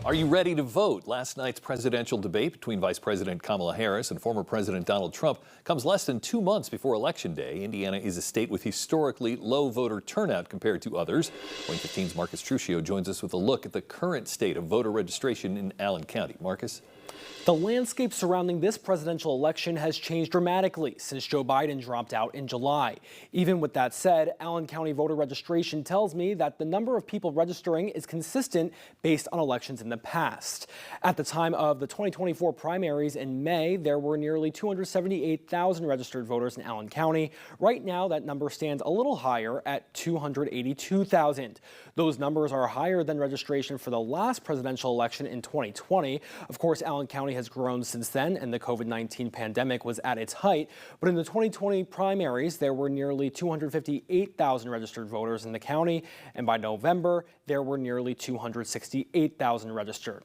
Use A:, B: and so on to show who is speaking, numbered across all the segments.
A: Are you ready to vote? Last night's presidential debate between Vice President Kamala Harris and former President Donald Trump comes less than 2 months before Election Day. Indiana is a state with historically low voter turnout compared to others. WANE 15's Marcus Truccio joins us with a look at the current state of voter registration in Allen County. Marcus?
B: The landscape surrounding this presidential election has changed dramatically since Joe Biden dropped out in July. Even with that said, Allen County voter registration tells me that the number of people registering is consistent based on elections in the past. At the time of the 2024 primaries in May, there were nearly 278,000 registered voters in Allen County. Right now, that number stands a little higher at 282,000. Those numbers are higher than registration for the last presidential election in 2020. Of course, Allen County has grown since then, and the COVID-19 pandemic was at its height. But in the 2020 primaries, there were nearly 258,000 registered voters in the county, and by November, there were nearly 268,000 registered.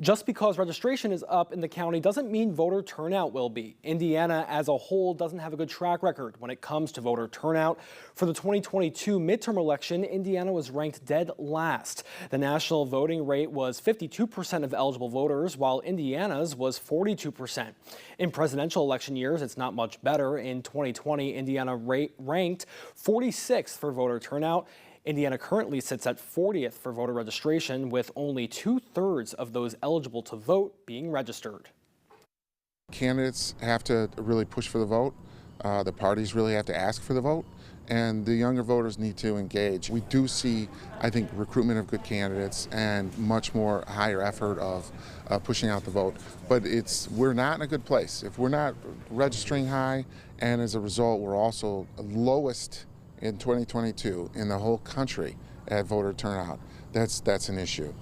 B: Just because registration is up in the county doesn't mean voter turnout will be. Indiana as a whole doesn't have a good track record when it comes to voter turnout. For the 2022 midterm election, Indiana was ranked dead last. The national voting rate was 52% of eligible voters, while Indiana's was 42%. In presidential election years, it's not much better. In 2020, Indiana ranked 46th for voter turnout. Indiana currently sits at 40th for voter registration, with only 2/3 of those eligible to vote being registered.
C: Candidates have to really push for the vote. The parties really have to ask for the vote, and the younger voters need to engage. We do see, I think, recruitment of good candidates and much more higher effort of pushing out the vote. But we're not in a good place. If we're not registering high, and as a result, we're also lowest in 2022 in the whole country at voter turnout, that's an issue.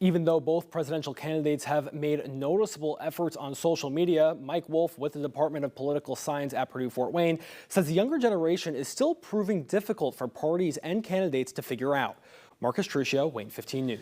B: Even though both presidential candidates have made noticeable efforts on social media, Mike Wolf with the Department of Political Science at Purdue Fort Wayne says the younger generation is still proving difficult for parties and candidates to figure out. Marcus Truccio, WANE 15 News.